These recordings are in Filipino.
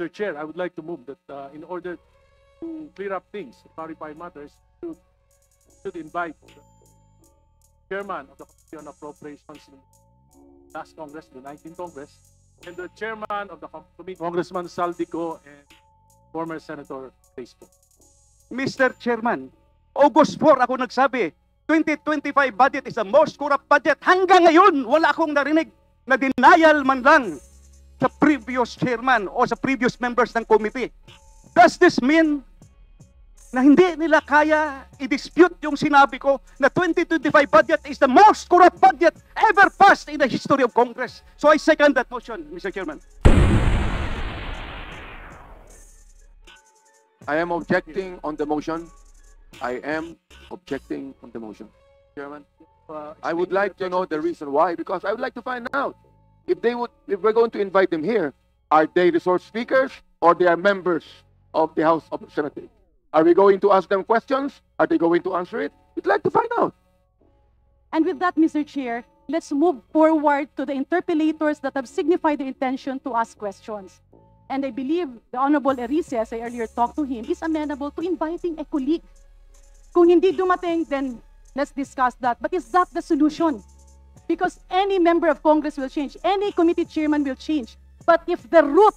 Mr. Chair, I would like to move that in order to clear up things, to clarify matters, should invite the chairman of the Committee on Appropriations in the last Congress, the 19th Congress, and the chairman of the committee, Congressman Saldico, and former Senator Crespo. Mr. Chairman, August 4 ako nagsabi, 2025 budget is the most corrupt budget. Hanggang ngayon, wala akong narinig na denial man lang sa previous chairman o sa previous members ng committee. Does this mean na hindi nila kaya i-dispute yung sinabi ko na 2025 budget is the most corrupt budget ever passed in the history of Congress? So I second that motion, Mr. Chairman. I am objecting on the motion. I am objecting on the motion. Chairman, I would like to know the reason why, because I would like to find out if we're going to invite them here, are they resource speakers or they are members of the House of Representatives? Are we going to ask them questions? Are they going to answer it? We'd like to find out. And with that, Mr. Chair, let's move forward to the interpellators that have signified their intention to ask questions. And I believe the Honorable Erice, as I earlier talked to him, is amenable to inviting a colleague. Kung hindi dumating, then let's discuss that. But is that the solution? Because any member of Congress will change, any committee chairman will change. But if the root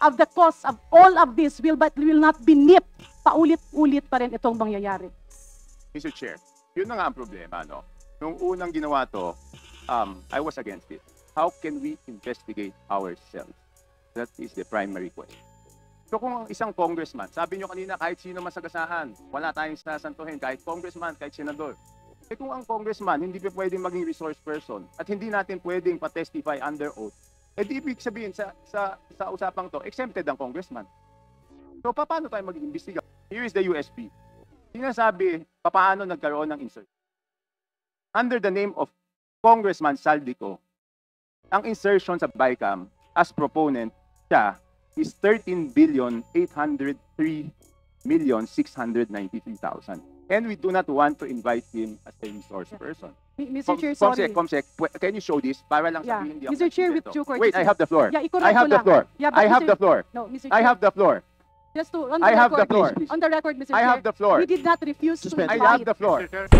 of the cause of all of this will not be nipped, paulit-ulit pa rin itong mangyayari. Mr. Chair, yun na nga ang problema, no? Nung unang ginawa to, I was against it. How can we investigate ourselves? That is the primary question. So kung ang isang congressman, sabi nyo kanina kahit sino masagasahan, wala tayong sasantuhin, kahit congressman, kahit senador. Eh kung ang congressman hindi pa pwedeng maging resource person at hindi natin pwedeng pa-testify under oath, eh di ibig sabihin sa usapang to, exempted ang congressman. So paano tayo mag-iimbestiga? Here is the USB. Sinasabi, paano nagkaroon ng insert? Under the name of Congressman Saldico, ang insertion sa BICAM as proponent siya is 13,803,693,000. And we do not want to invite him as a resource person. Mr. Chair, sorry. Comsec, can you show this? Para lang Yeah. sabihin, hindi Mr. Chair, with due courtesy. Wait, I have the floor. Yeah, I have the floor. Yeah, I have the floor. No, Mr. I Chair. have the floor. Just to, on the I have the record, floor. On the record, Mr. I Chair. have the floor. We did not refuse to I invite. have the floor. Mr. Chair.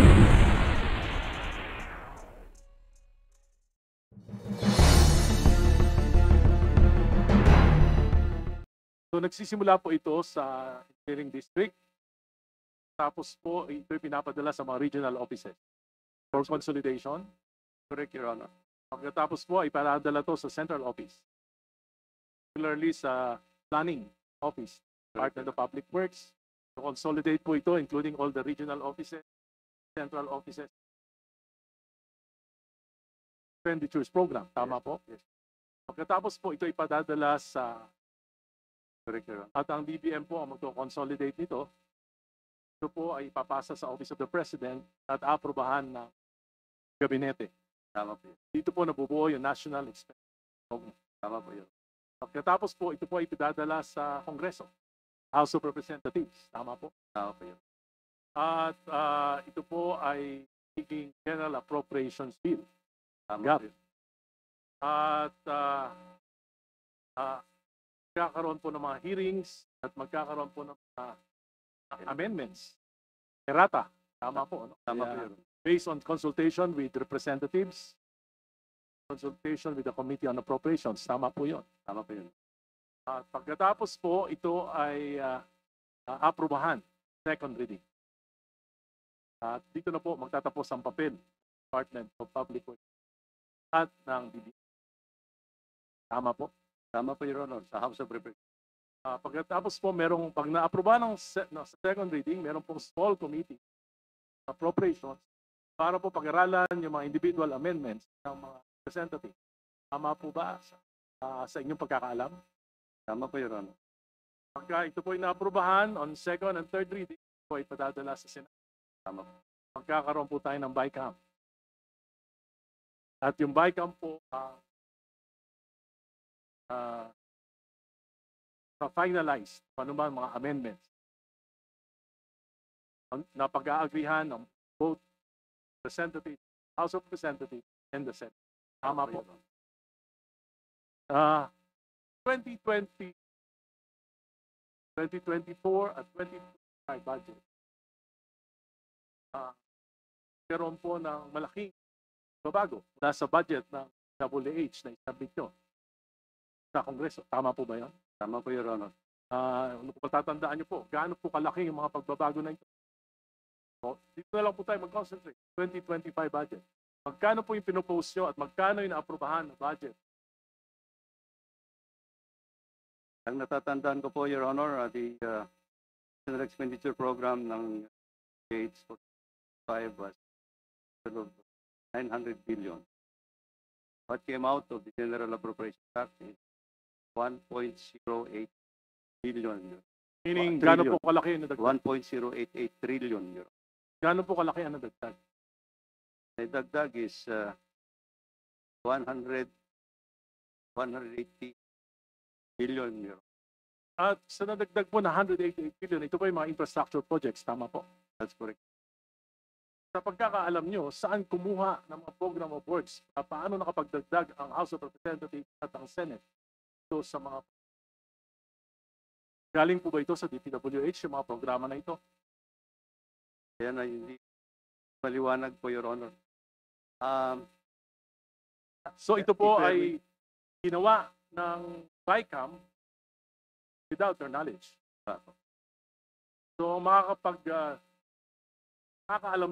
So nagsisimula po ito sa Engineering District. Tapos po ito pinapadala sa mga regional offices for consolidation. Correct, Your Honor. Pagkatapos po ay ipapadala to sa central office. Particularly sa planning office, Department of Public Works. To consolidate po ito including all the regional offices, central offices. Expenditures program, tama po? Yes. Pagkatapos po ito ipadadala sa at ang DBM po ang magko-consolidate nito. Ito po ay ipapasa sa Office of the President at aprobahan ng gabinete. Tama po. Dito po nabubuo yung National Expenditure Program. Tama po yun. Pagkatapos po, ito po ay ipidadala sa Kongreso, House of Representatives. Tama po? Tama po yun. At ito po ay magiging General Appropriations Bill. Tama po yun. At magkakaroon po ng mga hearings at magkakaroon po ng mga amendments. Errata. Tama po. No? Tama po yun. Based on consultation with representatives, consultation with the Committee on Appropriations. Tama po yun. Tama po yun. At pagkatapos po, ito ay aprobahan. Second reading. At dito na po magtatapos ang papel Department of Public Works at ng DBM. Tama po. Tama po, Your Honor, sa House of Representatives. Pagkatapos po, pag na-aproba ng second reading, meron pong small committee appropriations para po pag-aralan yung mga individual amendments ng mga representatives. Tama po ba sa inyong pagkakaalam? Tama po, Your Honor. Pagka ito po ay na-aprobahan on second and third reading, ito po ay padadala sa Senado. Tama po. Magkakaroon po tayo ng BICAM. At yung BICAM po, finalize ano ba mga amendments na pag-aagrihan ng both Representative, House of Representatives and the Senate. Tama po. 2020 2024 at 2025 budget, meron po ng malaking babago mula sa budget ng WH na isabit nyo sa Kongreso. Tama po ba yun? Tama po, Your Honor. Kung patatandaan nyo po, gaano po kalaki yung mga pagbabago na ito? So, dito na lang po tayo mag-concentrate. 2025 budget. Magkano po yung pinopose nyo at magkano yung naaprubahan na budget? Ang natatandaan ko po, Your Honor, the general expenditure program ng Gates for 5 was 900 billion. What came out of the General Appropriation Act is 1.08 billion. Meaning, Trillion. gaano po kalaki yung nadagdag? 1.088 trillion. Your Gaano po kalaki ang nadagdag? The dagdag is 180 billion. Your At sa nadagdag po na 188 billion, ito po yung mga infrastructure projects. Tama po. That's correct. Sa pagkakaalam nyo, saan kumuha ng mga program of works? Paano nakapagdagdag ang House of Representatives at ang Senate ito sa mga... Galing po ba ito sa DPWH, yung mga programa na ito? Kaya na hindi maliwanag po, Your Honor. So ito po If I ay ginawa ng BICAM without their knowledge. So makakaalam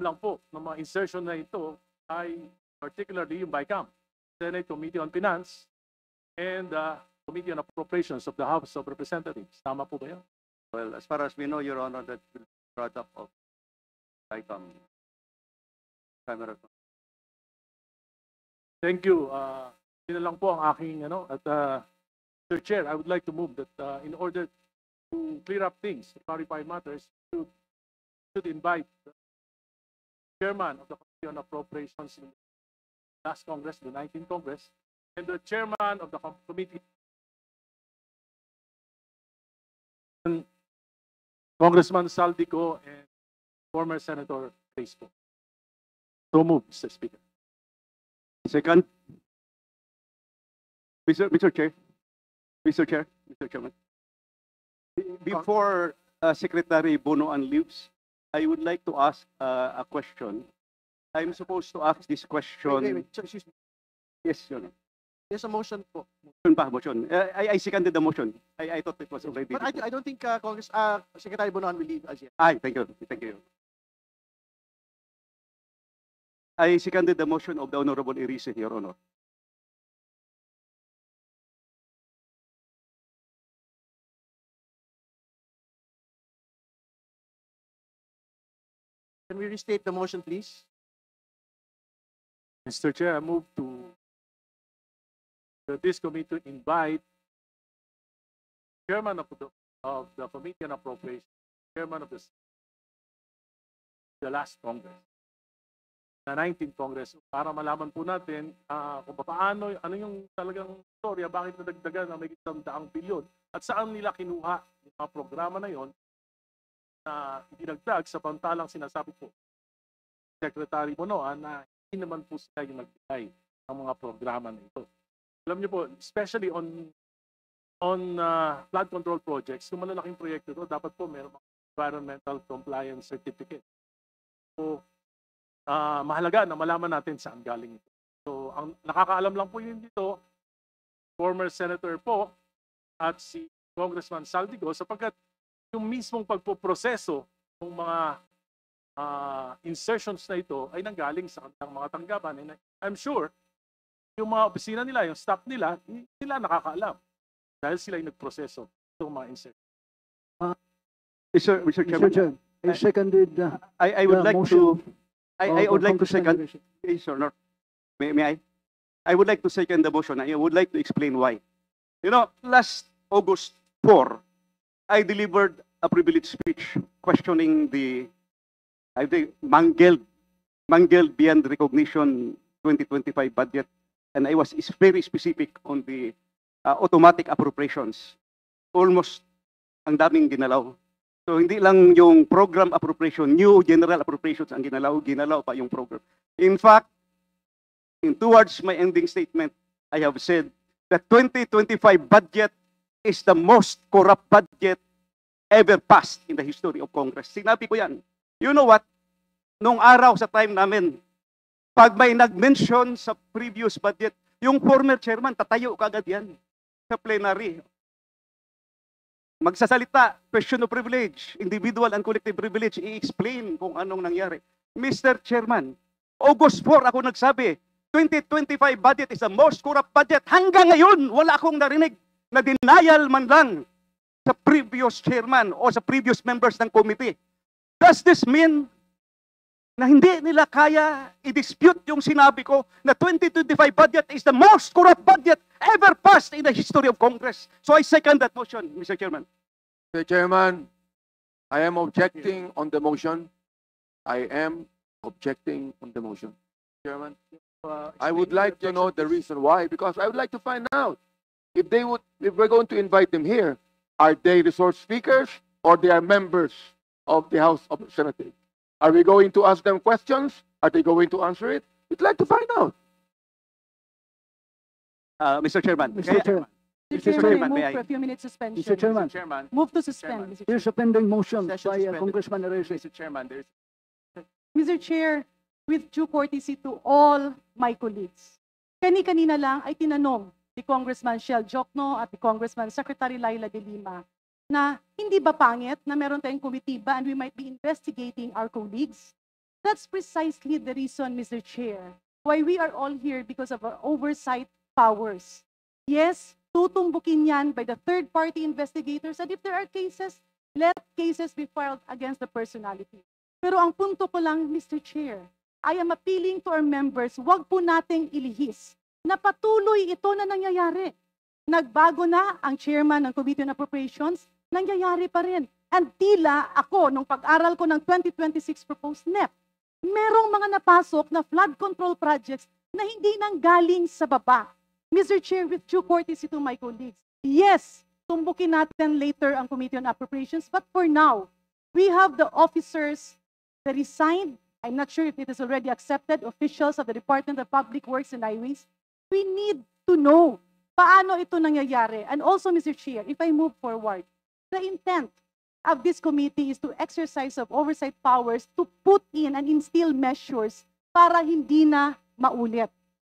lang po ng mga insertion na ito ay particularly yung BICAM, Senate Committee on Finance, and Committee on Appropriations of the House of Representatives. Tama po ba yan? Well, as far as we know, Your Honor, that will be product of ICOM. Camera. Thank you. Yun na lang po ang aking, at Mr. Chair, I would like to move that in order to clear up things, to clarify matters, should invite the chairman of the Committee on Appropriations in the last Congress, the 19th Congress, and the chairman of the committee, Congressman Saldico and former Senator Crespo. So moved, Mr. Speaker. Second, Mr. Chair, Mr. Chairman, before Secretary Bonoan leaves, I would like to ask a question. I'm supposed to ask this question. Sir, excuse me. Yes, Your Honor. There's a motion po. Motion. I seconded the motion. I thought it was already. But I don't think Secretary Bonoan will leave as yet. Thank you. Thank you. I seconded the motion of the Honorable Irise, Your Honor. Can we restate the motion, please? Mr. Chair, I move to this committee to invite chairman of the Committee on Appropriations, chairman of the last Congress, the 19th Congress, para malaman po natin kung paano, ano yung talagang storya, bakit nadagdagan ng may 100 bilyon at saan nila kinuha yung mga programa na yon na idinagdag sa pantalang sinasabi po Secretary Bonoan na hindi naman po sila yung nagbigay ng mga programa na ito. Alam niyo po, especially on flood control projects, kung malalaking proyekto ito, dapat po mayroong environmental compliance certificate. So, mahalaga na malaman natin saan galing ito. So, ang nakakaalam lang po yun dito, former senator po at si Congressman Saldico, sapagkat yung mismong pagpoproseso ng mga insertions na ito ay nanggaling sa kanilang mga tanggapan. And I'm sure, yung mga opisina nila, yung staff nila, hindi sila nakakaalam dahil sila yung nagproseso ng mga insertions. Mr. Chairman, Mr. Chair, I seconded I would the like motion to I would like to second. Yes, or not? May I? I would like to second the motion. I would like to explain why. You know, last August 4, I delivered a privileged speech questioning the mangled beyond recognition 2025 budget, and I was very specific on the automatic appropriations. Almost ang daming ginalaw. So hindi lang yung program appropriation, new general appropriations ang ginalaw pa yung program. In fact, towards my ending statement, I have said that 2025 budget is the most corrupt budget ever passed in the history of Congress. Sinabi ko yan. You know what? Nung araw sa time namin, pag may nag-mention sa previous budget, yung former chairman, tatayo kagad yan sa plenary. Magsasalita, question of privilege, individual and collective privilege, i-explain kung anong nangyari. Mr. Chairman, August 4 ako nagsabi, 2025 budget is the most corrupt budget. Hanggang ngayon, wala akong narinig na denial man lang sa previous chairman o sa previous members ng committee. Does this mean na hindi nila kaya i-dispute yung sinabi ko na 2025 budget is the most corrupt budget ever passed in the history of Congress? So I second that motion, Mr. Chairman. Mr. Chairman, I am objecting on the motion. I am objecting on the motion. Chairman, I would like to know the reason why, because I would like to find out if we're going to invite them here, are they resource speakers or they are members of the House of Representatives? Are we going to ask them questions? Are they going to answer it? We'd like to find out. Mr. Chairman, Mr. Chairman, Mr. Mr. Chairman, Chairman, move may I- for a few minutes suspension. Mr. Chairman, Chairman, Move to suspend, Chairman. Mr. Chair. there's a pending motion Session by suspended. Congressman Arrece. Mr. Chairman, there's Mr. Chair, with due courtesy to all my colleagues, kanina lang ay tinanong ni Congressman Shell Jokno at ni Congressman Secretary Laila de Lima na hindi ba pangit na meron tayong komitiba and we might be investigating our colleagues? That's precisely the reason, Mr. Chair, why we are all here because of our oversight powers. Yes, tutumbukin yan by the third-party investigators, and if there are cases, let cases be filed against the personality. Pero ang punto ko lang, Mr. Chair, I am appealing to our members, wag po nating ilihis na patuloy ito na nangyayari. Nagbago na ang chairman ng Committee on Appropriations, nangyayari pa rin. And tila ako, nung pag-aral ko ng 2026 proposed NEP, merong mga napasok na flood control projects na hindi nanggaling sa baba. Mr. Chair, with due courtesy to my colleagues, yes, tumbukin natin later ang Committee on Appropriations, but for now, we have the officers that resigned. I'm not sure if it is already accepted, officials of the Department of Public Works and Highways. We need to know paano ito nangyayari. And also, Mr. Chair, if I move forward, the intent of this committee is to exercise of oversight powers to put in and instill measures para hindi na maulit.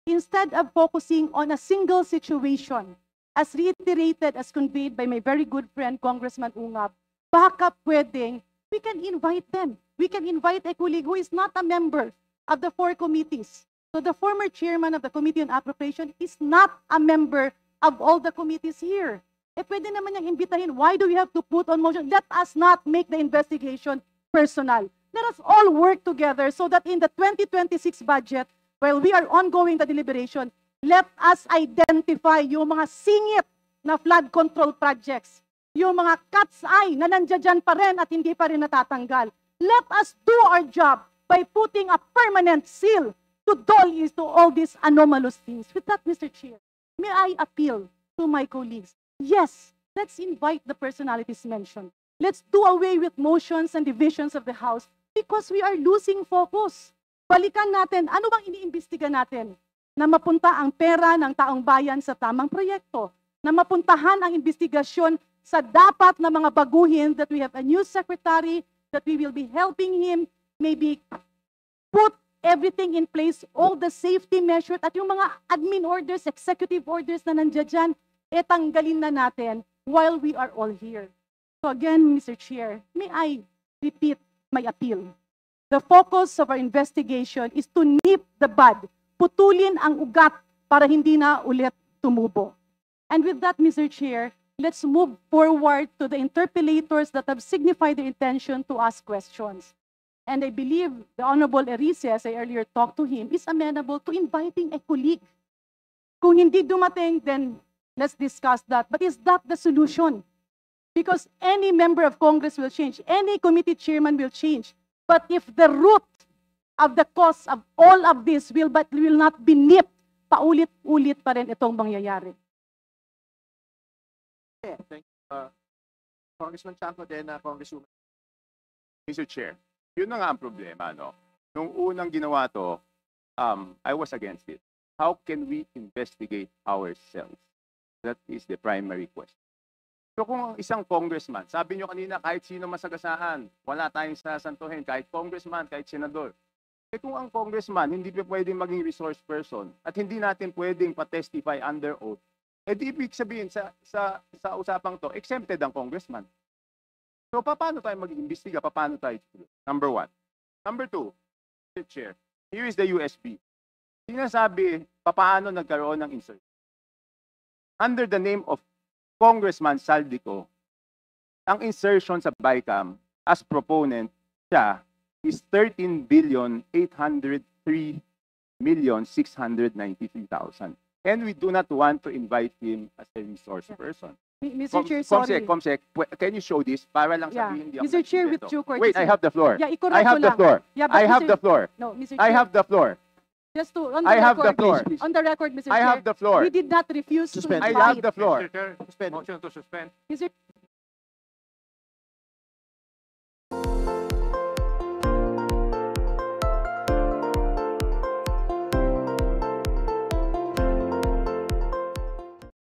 Instead of focusing on a single situation, as reiterated, as conveyed by my very good friend, Congressman Ungab, baka pwedeng we can invite them. We can invite a colleague who is not a member of the four committees. So the former chairman of the Committee on Appropriation is not a member of all the committees here. Eh pwede naman niyang imbitahin. Why do we have to put on motion? Let us not make the investigation personal. Let us all work together so that in the 2026 budget, while we are ongoing the deliberation, let us identify yung mga singit na flood control projects, yung mga cat's eye na nandiyan pa rin at hindi pa rin natatanggal. Let us do our job by putting a permanent seal to dull into all these anomalous things. With that, Mr. Chair, may I appeal to my colleagues? Yes, let's invite the personalities mentioned. Let's do away with motions and divisions of the House because we are losing focus. Balikan natin, ano bang iniimbestiga natin? Na mapunta ang pera ng taong bayan sa tamang proyekto. Na mapuntahan ang investigasyon sa dapat na mga baguhin that we have a new secretary, that we will be helping him, maybe put everything in place, all the safety measures, at yung mga admin orders, executive orders na nandiyan dyan, tanggalin na natin while we are all here. So again, Mr. Chair, may I repeat my appeal? The focus of our investigation is to nip the bud, putulin ang ugat para hindi na ulit tumubo. And with that, Mr. Chair, let's move forward to the interpellators that have signified their intention to ask questions. And I believe the Honorable Arrece, as I earlier talked to him, is amenable to inviting a colleague. Kung hindi dumating, then let's discuss that. But is that the solution? Because any member of Congress will change, any committee chairman will change. But if the root of the cause of all of this will not be nipped, paulit-ulit pa rin itong mangyayari. Thank you. Congressman Chanco, then Congresswoman. Mr. Chair, yun na nga ang problema, no? Nung unang ginawa to, I was against it. How can we investigate ourselves? That is the primary question. So kung ang isang congressman, sabi nyo kanina kahit sino masagasaan, wala tayong sasantuhin, kahit congressman, kahit senador. Eh kung ang congressman hindi pa pwedeng maging resource person at hindi natin pwedeng pa-testify under oath, eh di ibig sabihin sa usapang to, exempted ang congressman. So paano tayo mag-iimbestiga? Paano tayo? Number one. Number two, Mr. Chair, here is the USB. Sinasabi, paano nagkaroon ng insert? Under the name of Congressman Saldico, ang insertion sa BICAM as proponent siya is 13,803,693,000. And we do not want to invite him as a resource person. Mr. Chair, sorry. Comsec, can you show this? Para lang Yeah. sabihin, hindi ako Mr. Chair, with nagsikwento. due courtesy. Wait, I have the floor. Yeah, i-correct I have ko the lang. floor. Yeah, but I have Mr. the floor. No, Mr. I Chair, have the floor. just to, on the I have the record, floor. on the record, Mr. I Chair, have the floor. we did not refuse Suspend. to I invite. have the floor. Suspend. Motion to suspend. Mr.